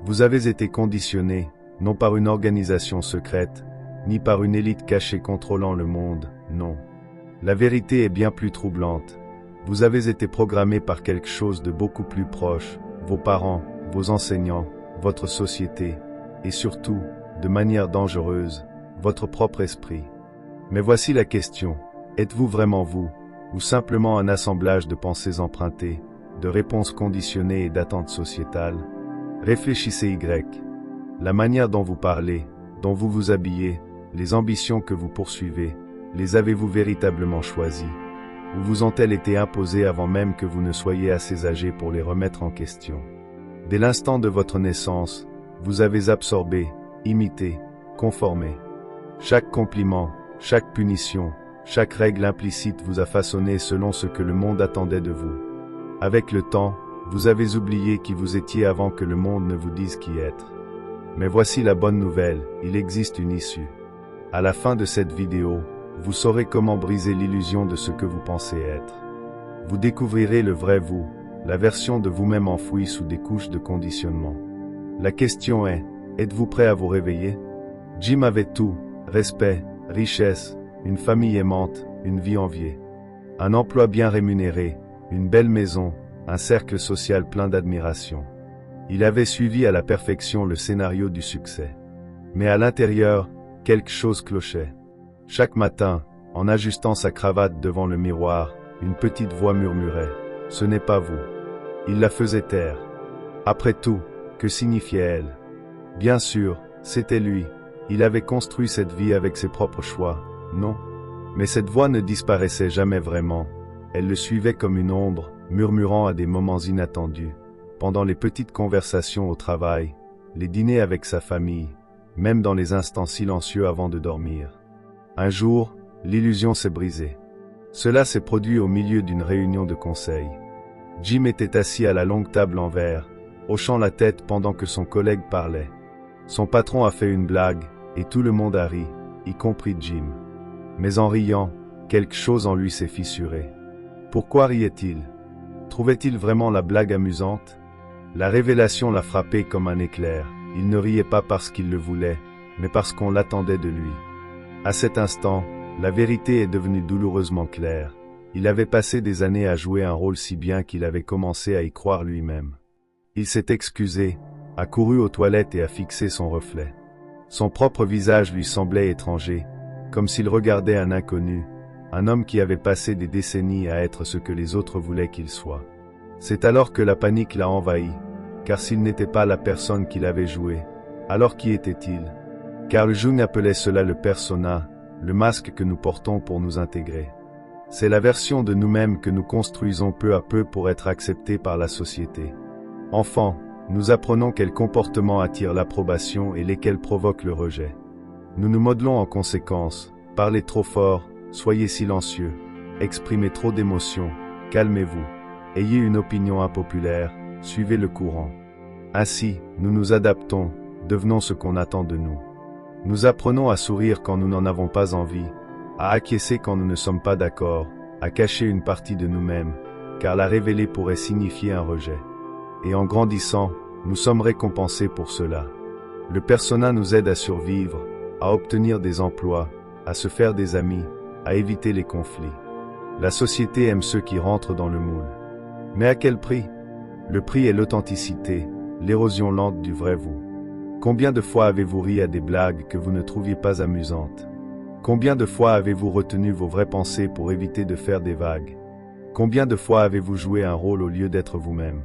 Vous avez été conditionné, non par une organisation secrète, ni par une élite cachée contrôlant le monde, non. La vérité est bien plus troublante. Vous avez été programmé par quelque chose de beaucoup plus proche, vos parents, vos enseignants, votre société, et surtout, de manière dangereuse, votre propre esprit. Mais voici la question, êtes-vous vraiment vous, ou simplement un assemblage de pensées empruntées, de réponses conditionnées et d'attentes sociétales? Réfléchissez Y. La manière dont vous parlez, dont vous vous habillez, les ambitions que vous poursuivez, les avez-vous véritablement choisies? Ou vous ont-elles été imposées avant même que vous ne soyez assez âgé pour les remettre en question? Dès l'instant de votre naissance, vous avez absorbé, imité, conformé. Chaque compliment, chaque punition, chaque règle implicite vous a façonné selon ce que le monde attendait de vous. Avec le temps, vous avez oublié qui vous étiez avant que le monde ne vous dise qui être. Mais voici la bonne nouvelle, il existe une issue. À la fin de cette vidéo, vous saurez comment briser l'illusion de ce que vous pensez être. Vous découvrirez le vrai vous, la version de vous-même enfouie sous des couches de conditionnement. La question est, êtes-vous prêt à vous réveiller? Jim avait tout, respect, richesse, une famille aimante, une vie enviée. Un emploi bien rémunéré, une belle maison, un cercle social plein d'admiration. Il avait suivi à la perfection le scénario du succès. Mais à l'intérieur, quelque chose clochait. Chaque matin, en ajustant sa cravate devant le miroir, une petite voix murmurait « Ce n'est pas vous ». Il la faisait taire. Après tout, que signifiait elle? Bien sûr, c'était lui. Il avait construit cette vie avec ses propres choix, non? Mais cette voix ne disparaissait jamais vraiment. Elle le suivait comme une ombre, murmurant à des moments inattendus, pendant les petites conversations au travail, les dîners avec sa famille, même dans les instants silencieux avant de dormir. Un jour, l'illusion s'est brisée. Cela s'est produit au milieu d'une réunion de conseil. Jim était assis à la longue table en verre, hochant la tête pendant que son collègue parlait. Son patron a fait une blague, et tout le monde a ri, y compris Jim. Mais en riant, quelque chose en lui s'est fissuré. Pourquoi riait-il? Trouvait-il vraiment la blague amusante? La révélation l'a frappé comme un éclair. Il ne riait pas parce qu'il le voulait, mais parce qu'on l'attendait de lui. À cet instant, la vérité est devenue douloureusement claire. Il avait passé des années à jouer un rôle si bien qu'il avait commencé à y croire lui-même. Il s'est excusé, a couru aux toilettes et a fixé son reflet. Son propre visage lui semblait étranger, comme s'il regardait un inconnu, un homme qui avait passé des décennies à être ce que les autres voulaient qu'il soit. C'est alors que la panique l'a envahi, car s'il n'était pas la personne qu'il avait jouée, alors qui était-il? Carl Jung appelait cela le persona, le masque que nous portons pour nous intégrer. C'est la version de nous-mêmes que nous construisons peu à peu pour être acceptés par la société. Enfant, nous apprenons quels comportements attirent l'approbation et lesquels provoquent le rejet. Nous nous modelons en conséquence, parlez trop fort, soyez silencieux, exprimez trop d'émotions, calmez-vous, ayez une opinion impopulaire, suivez le courant. Ainsi, nous nous adaptons, devenons ce qu'on attend de nous. Nous apprenons à sourire quand nous n'en avons pas envie, à acquiescer quand nous ne sommes pas d'accord, à cacher une partie de nous-mêmes, car la révéler pourrait signifier un rejet. Et en grandissant, nous sommes récompensés pour cela. Le persona nous aide à survivre, à obtenir des emplois, à se faire des amis, à éviter les conflits. La société aime ceux qui rentrent dans le moule. Mais à quel prix? Le prix est l'authenticité, l'érosion lente du vrai vous. Combien de fois avez-vous ri à des blagues que vous ne trouviez pas amusantes? Combien de fois avez-vous retenu vos vraies pensées pour éviter de faire des vagues? Combien de fois avez-vous joué un rôle au lieu d'être vous-même?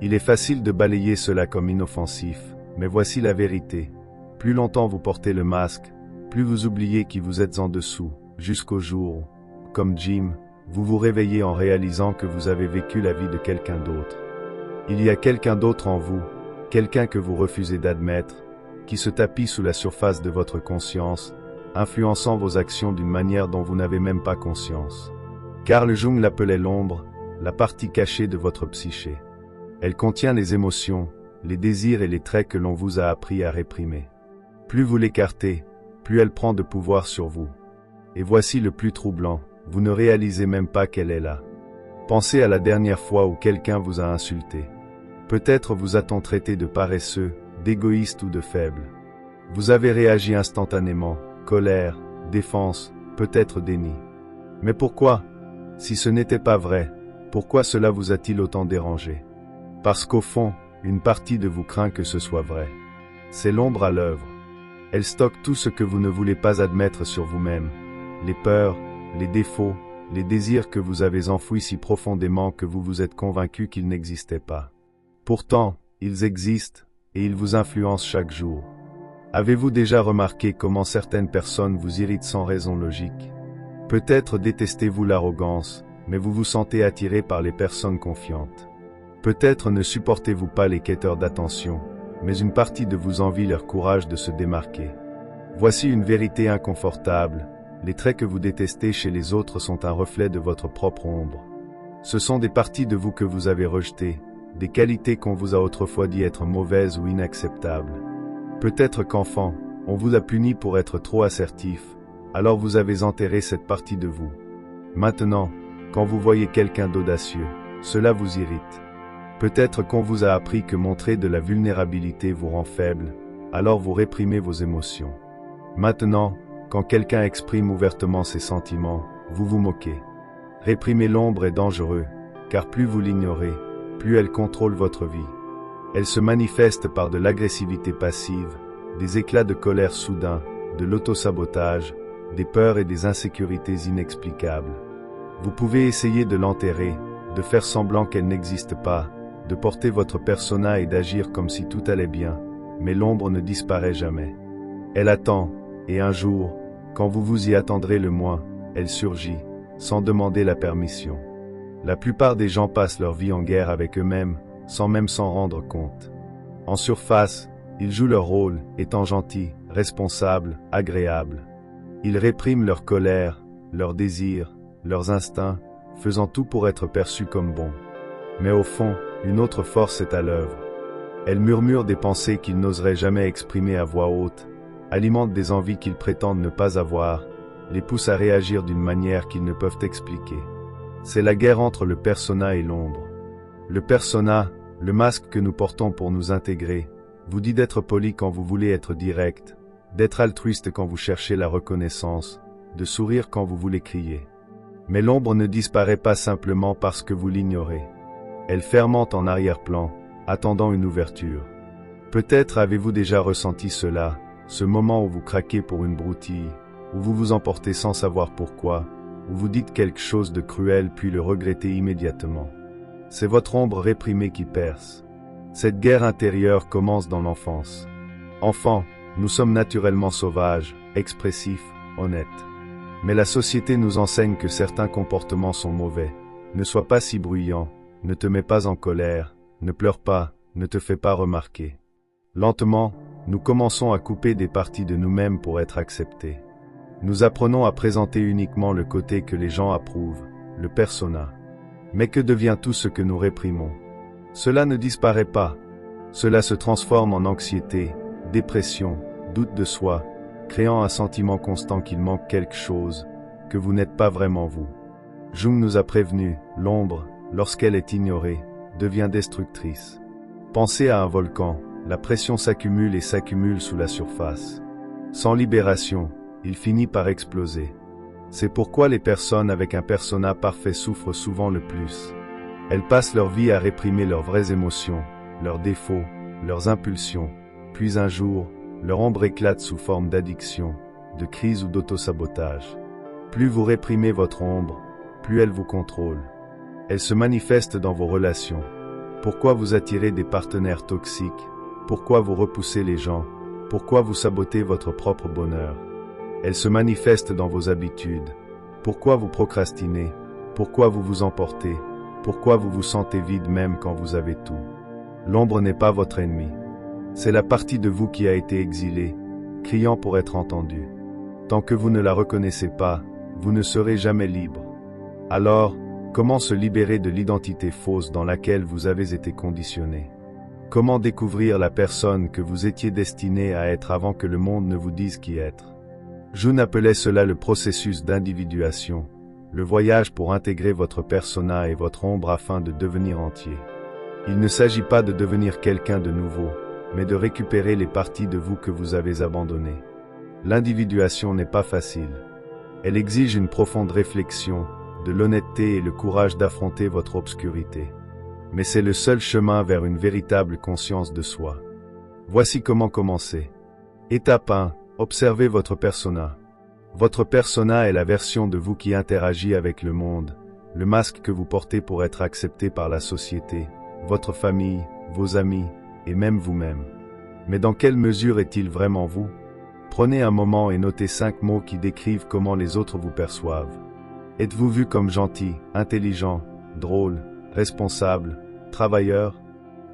Il est facile de balayer cela comme inoffensif, mais voici la vérité. Plus longtemps vous portez le masque, plus vous oubliez qui vous êtes en dessous, jusqu'au jour où, comme Jim, vous vous réveillez en réalisant que vous avez vécu la vie de quelqu'un d'autre. Il y a quelqu'un d'autre en vous, quelqu'un que vous refusez d'admettre, qui se tapit sous la surface de votre conscience, influençant vos actions d'une manière dont vous n'avez même pas conscience. Carl Jung l'appelait l'ombre, la partie cachée de votre psyché. Elle contient les émotions, les désirs et les traits que l'on vous a appris à réprimer. Plus vous l'écartez, plus elle prend de pouvoir sur vous. Et voici le plus troublant, vous ne réalisez même pas qu'elle est là. Pensez à la dernière fois où quelqu'un vous a insulté. Peut-être vous a-t-on traité de paresseux, d'égoïste ou de faible. Vous avez réagi instantanément, colère, défense, peut-être déni. Mais pourquoi? Si ce n'était pas vrai, pourquoi cela vous a-t-il autant dérangé? Parce qu'au fond, une partie de vous craint que ce soit vrai. C'est l'ombre à l'œuvre. Elle stocke tout ce que vous ne voulez pas admettre sur vous-même, les peurs, les défauts, les désirs que vous avez enfouis si profondément que vous vous êtes convaincu qu'ils n'existaient pas. Pourtant, ils existent, et ils vous influencent chaque jour. Avez-vous déjà remarqué comment certaines personnes vous irritent sans raison logique? Peut-être détestez-vous l'arrogance, mais vous vous sentez attiré par les personnes confiantes. Peut-être ne supportez-vous pas les quêteurs d'attention, mais une partie de vous envie leur courage de se démarquer. Voici une vérité inconfortable, les traits que vous détestez chez les autres sont un reflet de votre propre ombre. Ce sont des parties de vous que vous avez rejetées, des qualités qu'on vous a autrefois dit être mauvaises ou inacceptables. Peut-être qu'enfant, on vous a puni pour être trop assertif, alors vous avez enterré cette partie de vous. Maintenant, quand vous voyez quelqu'un d'audacieux, cela vous irrite. Peut-être qu'on vous a appris que montrer de la vulnérabilité vous rend faible, alors vous réprimez vos émotions. Maintenant, quand quelqu'un exprime ouvertement ses sentiments, vous vous moquez. Réprimer l'ombre est dangereux, car plus vous l'ignorez, plus elle contrôle votre vie. Elle se manifeste par de l'agressivité passive, des éclats de colère soudains, de l'autosabotage, des peurs et des insécurités inexplicables. Vous pouvez essayer de l'enterrer, de faire semblant qu'elle n'existe pas, de porter votre persona et d'agir comme si tout allait bien, mais l'ombre ne disparaît jamais. Elle attend, et un jour, quand vous vous y attendrez le moins, elle surgit, sans demander la permission. La plupart des gens passent leur vie en guerre avec eux-mêmes, sans même s'en rendre compte. En surface, ils jouent leur rôle, étant gentils, responsables, agréables. Ils répriment leur colère, leurs désirs, leurs instincts, faisant tout pour être perçus comme bons. Mais au fond, une autre force est à l'œuvre. Elle murmure des pensées qu'ils n'oseraient jamais exprimer à voix haute, alimente des envies qu'ils prétendent ne pas avoir, les pousse à réagir d'une manière qu'ils ne peuvent expliquer. C'est la guerre entre le persona et l'ombre. Le persona, le masque que nous portons pour nous intégrer, vous dit d'être poli quand vous voulez être direct, d'être altruiste quand vous cherchez la reconnaissance, de sourire quand vous voulez crier. Mais l'ombre ne disparaît pas simplement parce que vous l'ignorez. Elle fermente en arrière-plan, attendant une ouverture. Peut-être avez-vous déjà ressenti cela, ce moment où vous craquez pour une broutille, où vous vous emportez sans savoir pourquoi, où vous dites quelque chose de cruel puis le regrettez immédiatement. C'est votre ombre réprimée qui perce. Cette guerre intérieure commence dans l'enfance. Enfant, nous sommes naturellement sauvages, expressifs, honnêtes. Mais la société nous enseigne que certains comportements sont mauvais. Ne sois pas si bruyant, ne te mets pas en colère, ne pleure pas, ne te fais pas remarquer. Lentement, nous commençons à couper des parties de nous-mêmes pour être acceptés. Nous apprenons à présenter uniquement le côté que les gens approuvent, le persona. Mais que devient tout ce que nous réprimons? Cela ne disparaît pas. Cela se transforme en anxiété, dépression, doute de soi, créant un sentiment constant qu'il manque quelque chose, que vous n'êtes pas vraiment vous. Jung nous a prévenu, l'ombre, lorsqu'elle est ignorée, devient destructrice. Pensez à un volcan, la pression s'accumule et s'accumule sous la surface. Sans libération, il finit par exploser. C'est pourquoi les personnes avec un persona parfait souffrent souvent le plus. Elles passent leur vie à réprimer leurs vraies émotions, leurs défauts, leurs impulsions, puis un jour, leur ombre éclate sous forme d'addiction, de crise ou d'autosabotage. Plus vous réprimez votre ombre, plus elle vous contrôle. Elle se manifeste dans vos relations. Pourquoi vous attirez des partenaires toxiques? Pourquoi vous repoussez les gens? Pourquoi vous sabotez votre propre bonheur? Elle se manifeste dans vos habitudes. Pourquoi vous procrastinez? Pourquoi vous vous emportez? Pourquoi vous vous sentez vide même quand vous avez tout? L'ombre n'est pas votre ennemi. C'est la partie de vous qui a été exilée, criant pour être entendue. Tant que vous ne la reconnaissez pas, vous ne serez jamais libre. Alors, comment se libérer de l'identité fausse dans laquelle vous avez été conditionné? Comment découvrir la personne que vous étiez destiné à être avant que le monde ne vous dise qui être? Jung appelait cela le processus d'individuation, le voyage pour intégrer votre persona et votre ombre afin de devenir entier. Il ne s'agit pas de devenir quelqu'un de nouveau, mais de récupérer les parties de vous que vous avez abandonnées. L'individuation n'est pas facile. Elle exige une profonde réflexion, de l'honnêteté et le courage d'affronter votre obscurité. Mais c'est le seul chemin vers une véritable conscience de soi. Voici comment commencer. Étape 1. Observez votre persona. Votre persona est la version de vous qui interagit avec le monde, le masque que vous portez pour être accepté par la société, votre famille, vos amis, et même vous-même. Mais dans quelle mesure est-il vraiment vous? Prenez un moment et notez 5 mots qui décrivent comment les autres vous perçoivent. Êtes-vous vu comme gentil, intelligent, drôle, responsable, travailleur?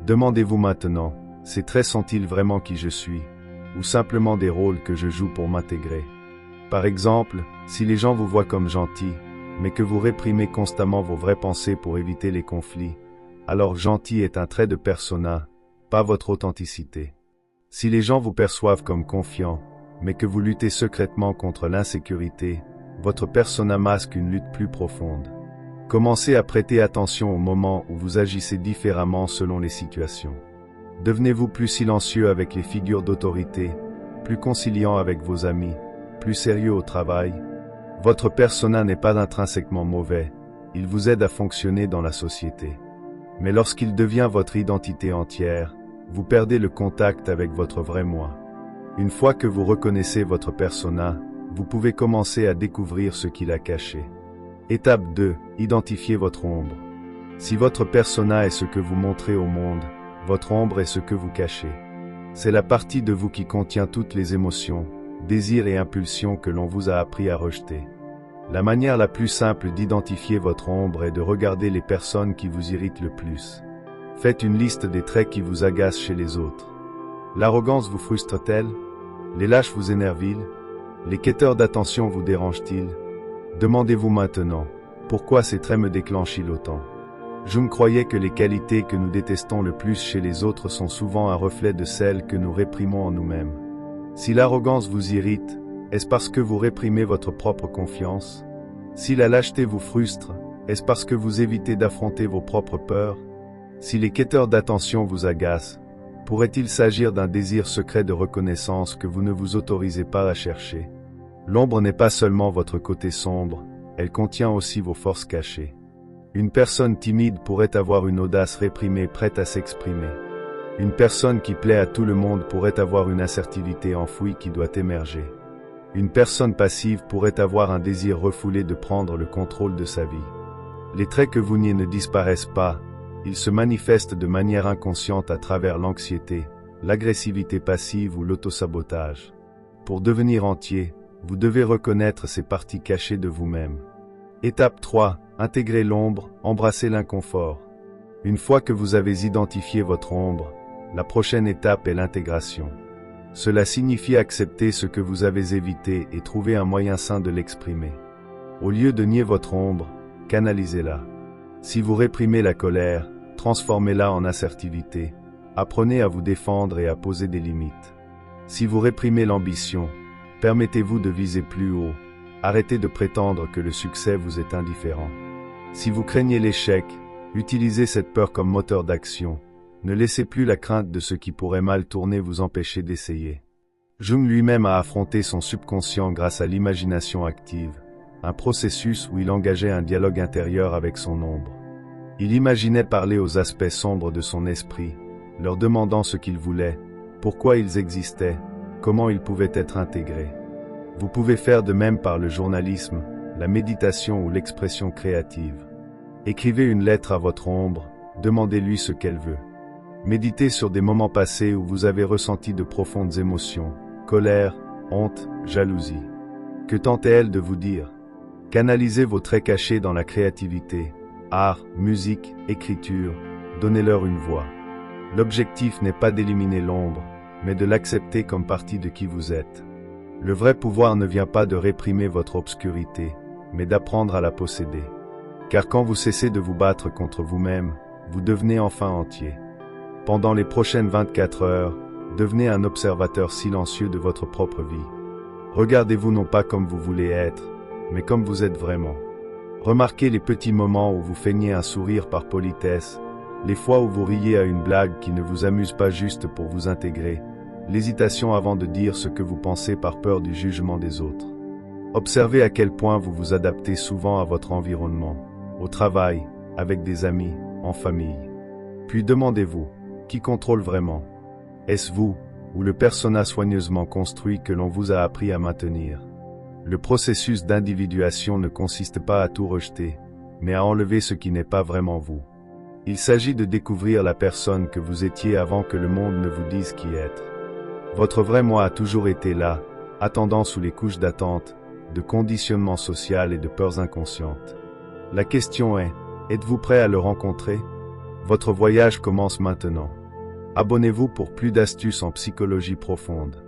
Demandez-vous maintenant, ces traits sont-ils vraiment qui je suis, ou simplement des rôles que je joue pour m'intégrer? Par exemple, si les gens vous voient comme gentil, mais que vous réprimez constamment vos vraies pensées pour éviter les conflits, alors gentil est un trait de persona, pas votre authenticité. Si les gens vous perçoivent comme confiant, mais que vous luttez secrètement contre l'insécurité, votre persona masque une lutte plus profonde. Commencez à prêter attention au moment où vous agissez différemment selon les situations. Devenez-vous plus silencieux avec les figures d'autorité, plus conciliant avec vos amis, plus sérieux au travail? Votre persona n'est pas intrinsèquement mauvais, il vous aide à fonctionner dans la société. Mais lorsqu'il devient votre identité entière, vous perdez le contact avec votre vrai moi. Une fois que vous reconnaissez votre persona, vous pouvez commencer à découvrir ce qu'il a caché. Étape 2. Identifiez votre ombre. Si votre persona est ce que vous montrez au monde, votre ombre est ce que vous cachez. C'est la partie de vous qui contient toutes les émotions, désirs et impulsions que l'on vous a appris à rejeter. La manière la plus simple d'identifier votre ombre est de regarder les personnes qui vous irritent le plus. Faites une liste des traits qui vous agacent chez les autres. L'arrogance vous frustre-t-elle? Les lâches vous énervent-ils? Les quêteurs d'attention vous dérangent-ils? Demandez-vous maintenant, pourquoi ces traits me déclenchent-ils autant? Jung croyait que les qualités que nous détestons le plus chez les autres sont souvent un reflet de celles que nous réprimons en nous-mêmes. Si l'arrogance vous irrite, est-ce parce que vous réprimez votre propre confiance? Si la lâcheté vous frustre, est-ce parce que vous évitez d'affronter vos propres peurs? Si les quêteurs d'attention vous agacent, pourrait-il s'agir d'un désir secret de reconnaissance que vous ne vous autorisez pas à chercher? L'ombre n'est pas seulement votre côté sombre, elle contient aussi vos forces cachées. Une personne timide pourrait avoir une audace réprimée prête à s'exprimer. Une personne qui plaît à tout le monde pourrait avoir une assertivité enfouie qui doit émerger. Une personne passive pourrait avoir un désir refoulé de prendre le contrôle de sa vie. Les traits que vous niez ne disparaissent pas, ils se manifestent de manière inconsciente à travers l'anxiété, l'agressivité passive ou l'autosabotage. Pour devenir entier, vous devez reconnaître ces parties cachées de vous-même. Étape 3. Intégrez l'ombre, embrassez l'inconfort. Une fois que vous avez identifié votre ombre, la prochaine étape est l'intégration. Cela signifie accepter ce que vous avez évité et trouver un moyen sain de l'exprimer. Au lieu de nier votre ombre, canalisez-la. Si vous réprimez la colère, transformez-la en assertivité. Apprenez à vous défendre et à poser des limites. Si vous réprimez l'ambition, permettez-vous de viser plus haut. Arrêtez de prétendre que le succès vous est indifférent. Si vous craignez l'échec, utilisez cette peur comme moteur d'action. Ne laissez plus la crainte de ce qui pourrait mal tourner vous empêcher d'essayer. Jung lui-même a affronté son subconscient grâce à l'imagination active, un processus où il engageait un dialogue intérieur avec son ombre. Il imaginait parler aux aspects sombres de son esprit, leur demandant ce qu'ils voulaient, pourquoi ils existaient, comment ils pouvaient être intégrés. Vous pouvez faire de même par le journalisme, la méditation ou l'expression créative. Écrivez une lettre à votre ombre, demandez-lui ce qu'elle veut. Méditez sur des moments passés où vous avez ressenti de profondes émotions, colère, honte, jalousie. Que tentait-elle de vous dire? Canalisez vos traits cachés dans la créativité, art, musique, écriture, donnez-leur une voix. L'objectif n'est pas d'éliminer l'ombre, mais de l'accepter comme partie de qui vous êtes. Le vrai pouvoir ne vient pas de réprimer votre obscurité, mais d'apprendre à la posséder. Car quand vous cessez de vous battre contre vous-même, vous devenez enfin entier. Pendant les prochaines 24 heures, devenez un observateur silencieux de votre propre vie. Regardez-vous non pas comme vous voulez être, mais comme vous êtes vraiment. Remarquez les petits moments où vous feignez un sourire par politesse, les fois où vous riez à une blague qui ne vous amuse pas juste pour vous intégrer, l'hésitation avant de dire ce que vous pensez par peur du jugement des autres. Observez à quel point vous vous adaptez souvent à votre environnement, au travail, avec des amis, en famille. Puis demandez-vous, qui contrôle vraiment? Est-ce vous, ou le persona soigneusement construit que l'on vous a appris à maintenir? Le processus d'individuation ne consiste pas à tout rejeter, mais à enlever ce qui n'est pas vraiment vous. Il s'agit de découvrir la personne que vous étiez avant que le monde ne vous dise qui être. Votre vrai moi a toujours été là, attendant sous les couches d'attente, de conditionnement social et de peurs inconscientes. La question est, êtes-vous prêt à le rencontrer? Votre voyage commence maintenant. Abonnez-vous pour plus d'astuces en psychologie profonde.